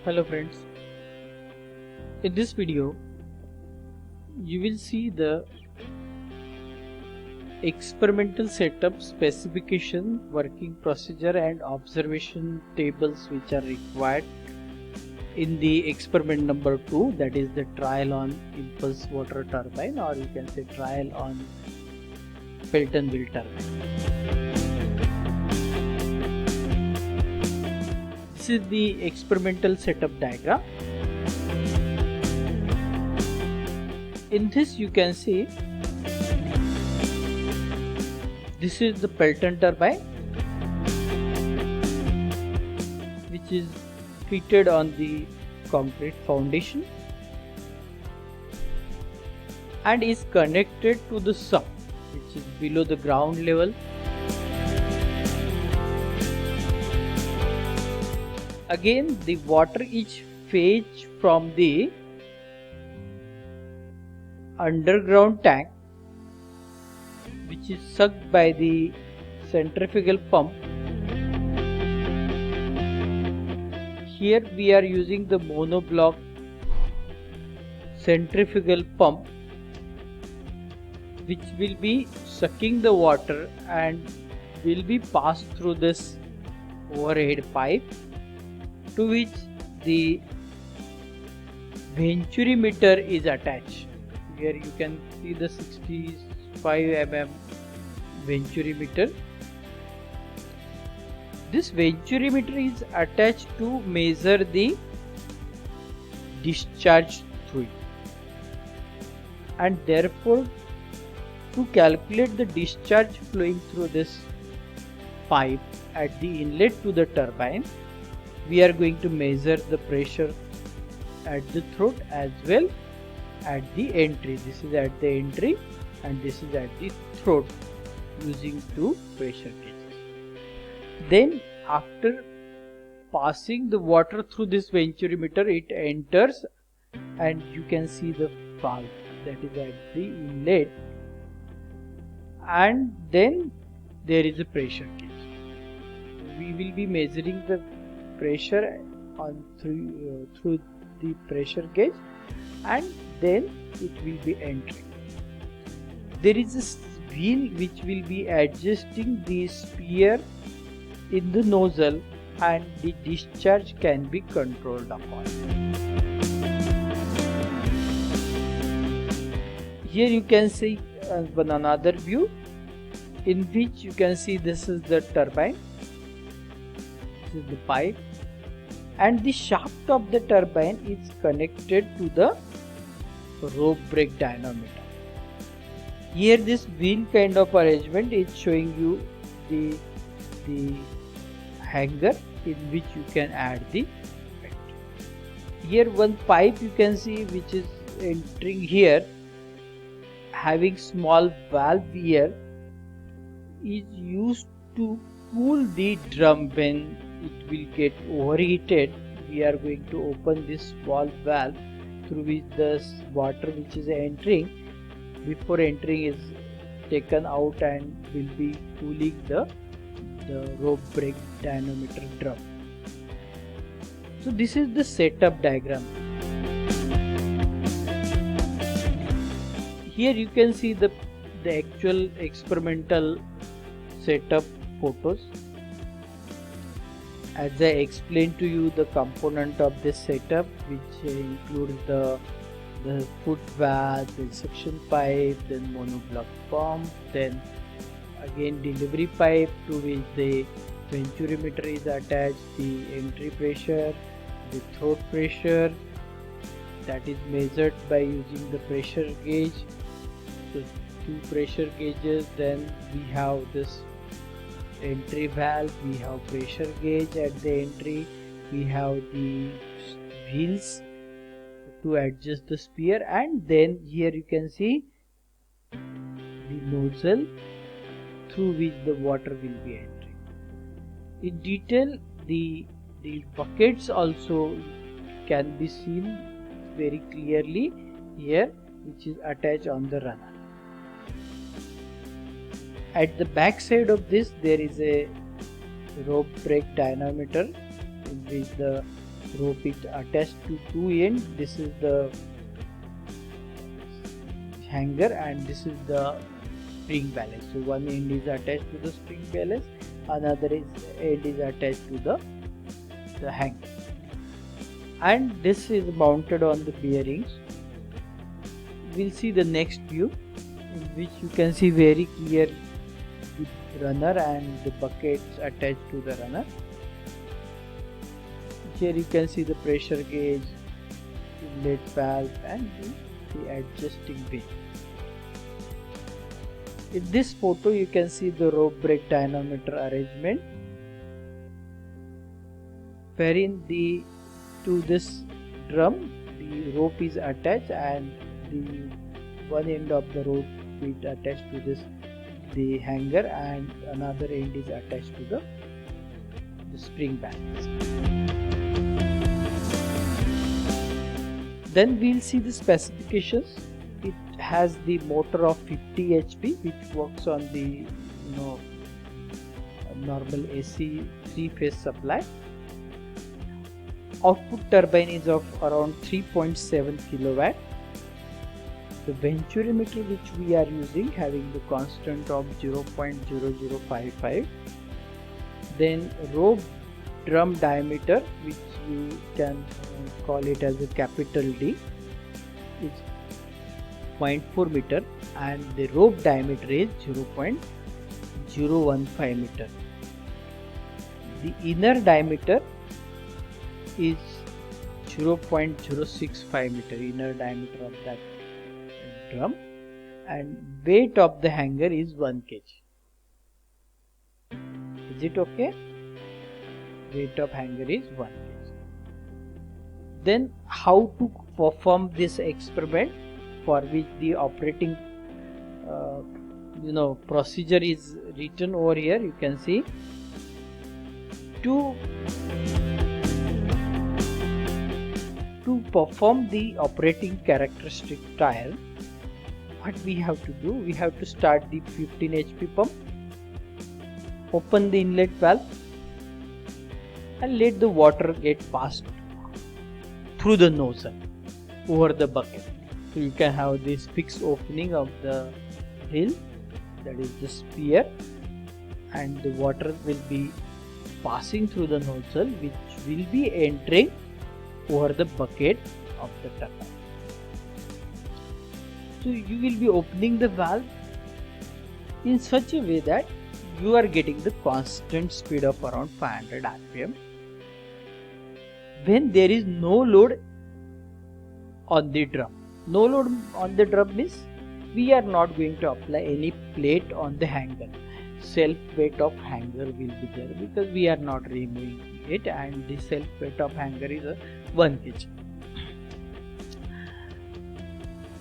Hello friends, in this video you will see the experimental setup, specification, working procedure and observation tables which are required in the experiment number 2, that is the trial on impulse water turbine, or you can say trial on Pelton-Wheel turbine. This is the experimental setup diagram. In this you can see this is the Pelton turbine which is fitted on the concrete foundation and is connected to the sump which is below the ground level. Again, the water is fetched from the underground tank which is sucked by the centrifugal pump. Here we are using the monoblock centrifugal pump which will be sucking the water and will be passed through this overhead pipe, to which the venturimeter is attached. Here you can see the 65 mm venturimeter. This venturimeter is attached to measure the discharge fluid, and therefore to calculate the discharge flowing through this pipe at the inlet to the turbine, we are going to measure the pressure at the throat as well at the entry. This is at the entry and this is at the throat using two pressure gauges. Then after passing the water through this venturimeter, it enters and you can see the valve that is at the inlet, and then there is a pressure gauge. We will be measuring the pressure on through the pressure gauge, and then it will be entering. There is a wheel which will be adjusting the spear in the nozzle and the discharge can be controlled upon. Here you can see another view in which you can see this is the turbine, this is the pipe, and the shaft of the turbine is connected to the rope brake dynamometer. Here this wheel kind of arrangement is showing you the hanger in which you can add the vent. Here one pipe you can see which is entering here, having small valve here, is used to cool the drum. When it will get overheated, we are going to open this small valve through which the water which is entering before entering is taken out and will be cooling the rope brake dynamometer drum. So this is the setup diagram. Here you can see the actual experimental setup photos. As I explained to you, the component of this setup, which includes the foot valve, the suction pipe, then monoblock pump, then again delivery pipe to which the venturimeter is attached, the entry pressure, the throat pressure that is measured by using the pressure gauge. So two pressure gauges, then we have this entry valve, we have pressure gauge at the entry, we have the wheels to adjust the spear, and then here you can see the nozzle through which the water will be entering. In detail, the buckets also can be seen very clearly here, which is attached on the runner. At the back side of this there is a rope brake dynamometer in which the rope is attached to two ends. This is the hanger and this is the spring balance. So one end is attached to the spring balance, another end is attached to the hanger, and this is mounted on the bearings. We'll see the next view, in which you can see very clear the runner and the buckets attached to the runner. Here you can see the pressure gauge, inlet valve and the adjusting bin. In this photo you can see the rope brake dynamometer arrangement, wherein to this drum the rope is attached and the one end of the rope is attached to the hanger and another end is attached to the spring balance. Then we'll see the specifications. It has the motor of 50 HP which works on the normal AC 3-phase supply. Output turbine is of around 3.7 kilowatt. The venturimeter which we are using having the constant of 0.0055. Then rope drum diameter, which you can call it as a capital D, is 0.4 meter and the rope diameter is 0.015 meter. The inner diameter is 0.065 meter, inner diameter of that drum, and weight of the hanger is 1 kg. Is it okay? Weight of hanger is 1 kg. Then how to perform this experiment, for which the operating procedure is written over here. You can see to perform the operating characteristic trial, what we have to do, we have to start the 15 HP pump, open the inlet valve and let the water get passed through the nozzle over the bucket. So you can have this fixed opening of the hill, that is the spear, and the water will be passing through the nozzle which will be entering over the bucket of the turbine. So you will be opening the valve in such a way that you are getting the constant speed of around 500 rpm when there is no load on the drum. No load on the drum means we are not going to apply any plate on the hanger. Self weight of hanger will be there because we are not removing it, and the self weight of hanger is 1 kg.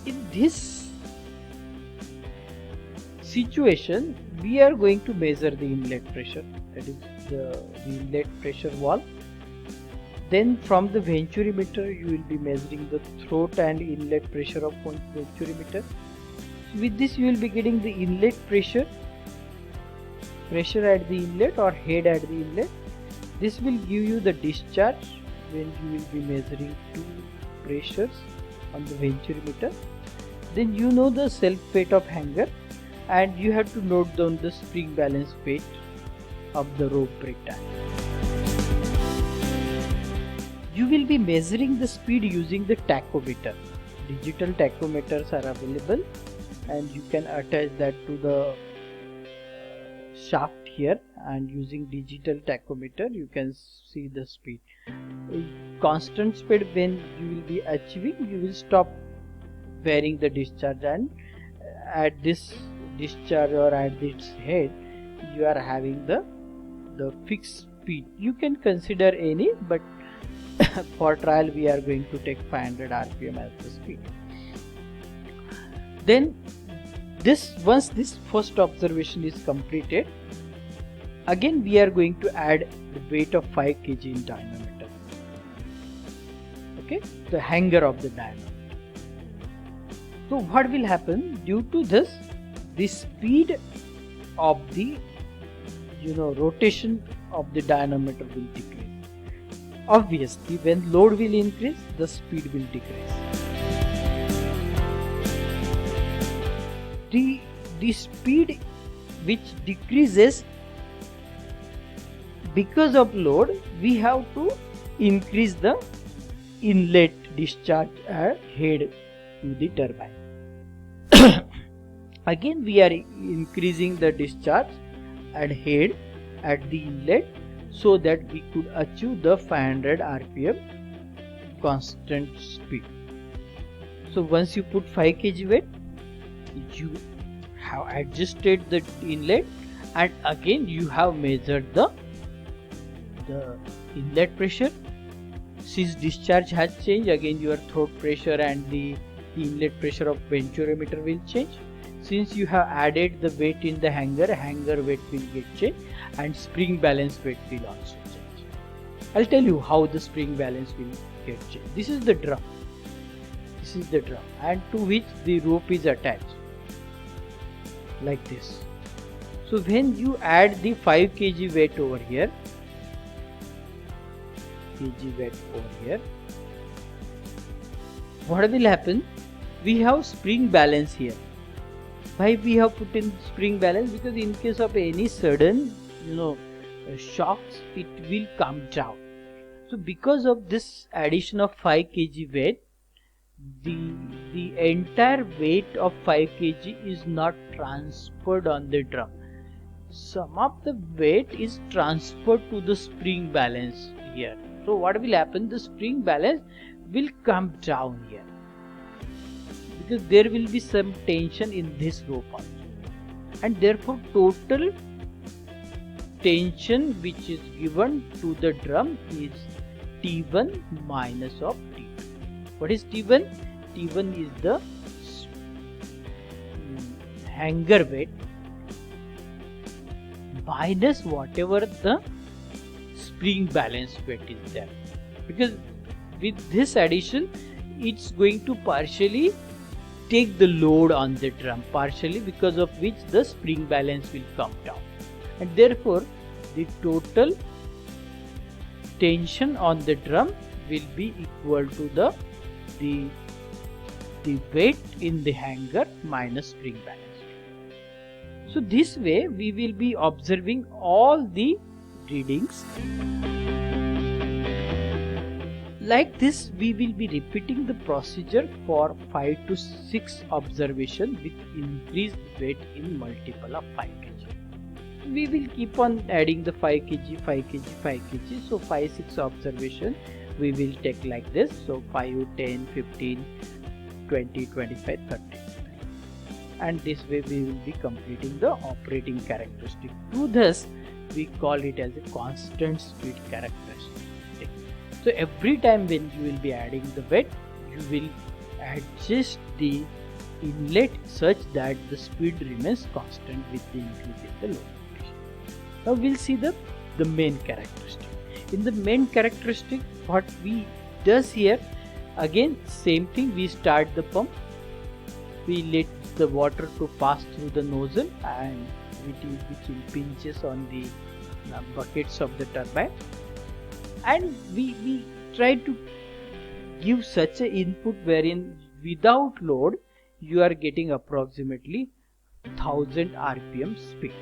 In this situation, we are going to measure the inlet pressure, that is the inlet pressure valve. Then from the venturimeter you will be measuring the throat and inlet pressure of venturimeter. With this you will be getting the inlet pressure at the inlet or head at the inlet. This will give you the discharge when you will be measuring two pressures on the venturimeter. Then you know the self weight of hanger, and you have to note down the spring balance weight of the rope brake dynamometer. You will be measuring the speed using the tachometer. Digital tachometers are available and you can attach that to the shaft here, and using digital tachometer you can see the speed. Constant speed when you will be achieving, you will stop varying the discharge, and at this discharge or at this head you are having the fixed speed. You can consider any, but for trial we are going to take 500 rpm as the speed. Then once this first observation is completed, again we are going to add the weight of 5 kg in dynamometer, okay, the hanger of the dynamometer. So what will happen, due to this, the speed of the rotation of the dynamometer will decrease. obviously when load will increase, the speed will decrease. The speed which decreases because of load, we have to increase the inlet discharge head to the turbine. Again we are increasing the discharge and head at the inlet so that we could achieve the 500 rpm constant speed. So once you put 5 kg weight, you have adjusted the inlet and again you have measured the inlet pressure. Since discharge has changed, again your throat pressure and the inlet pressure of venturimeter will change. Since you have added the weight in the hanger weight will get changed and spring balance weight will also change. I'll tell you how the spring balance will get changed. This is the drum. This is the drum and to which the rope is attached like this. So when you add the 5 kg weight over here, what will happen? We have spring balance here. Why we have put in spring balance? Because in case of any sudden shocks, it will come down. So because of this addition of 5 kg weight, the entire weight of 5 kg is not transferred on the drum. Some of the weight is transferred to the spring balance here. So what will happen? The spring balance will come down here because there will be some tension in this rope also, and therefore total tension which is given to the drum is T1 minus of T2. What is T1? T1 is the hanger weight minus whatever the spring balance weight is there, because with this addition it's going to partially take the load on the drum, partially because of which the spring balance will come down, and therefore the total tension on the drum will be equal to the weight in the hanger minus spring balance. So this way we will be observing all the readings. Like this we will be repeating the procedure for 5 to 6 observation with increased weight in multiple of 5 kg. We will keep on adding the 5 kg, 5 kg, 5 kg. So 5-6 observation we will take like this. So 5, 10, 15, 20, 25, 30. And this way we will be completing the operating characteristic. To this we call it as a constant speed characteristic. So every time when you will be adding the weight, you will adjust the inlet such that the speed remains constant with the increase in the load. Now we'll see the main characteristic. In the main characteristic, what we does here, again same thing, we start the pump, we let the water to pass through the nozzle and which impinges on the buckets of the turbine, and we try to give such an input wherein without load you are getting approximately 1000 rpm speed.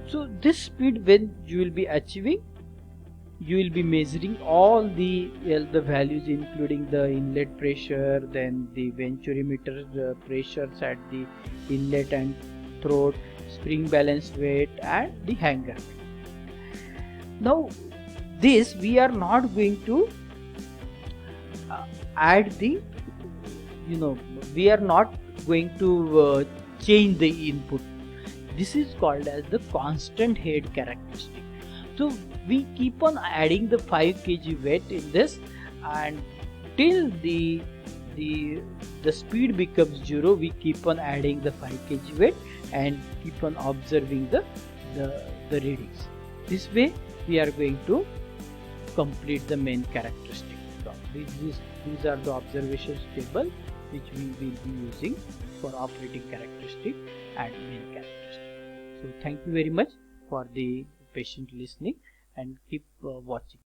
So this speed when you will be achieving, you will be measuring all the values including the inlet pressure, then the venturimeter pressures at the inlet and throat, spring balance weight and the hanger weight. Now this we are not going to add the we are not going to change the input. This is called as the constant head characteristic. So we keep on adding the 5 kg weight in this, and till the speed becomes 0, we keep on adding the 5 kg weight and keep on observing the readings. This way we are going to complete the main characteristic. So these are the observations table which we will be using for operating characteristic and main characteristic. So thank you very much for the patient listening, and keep watching.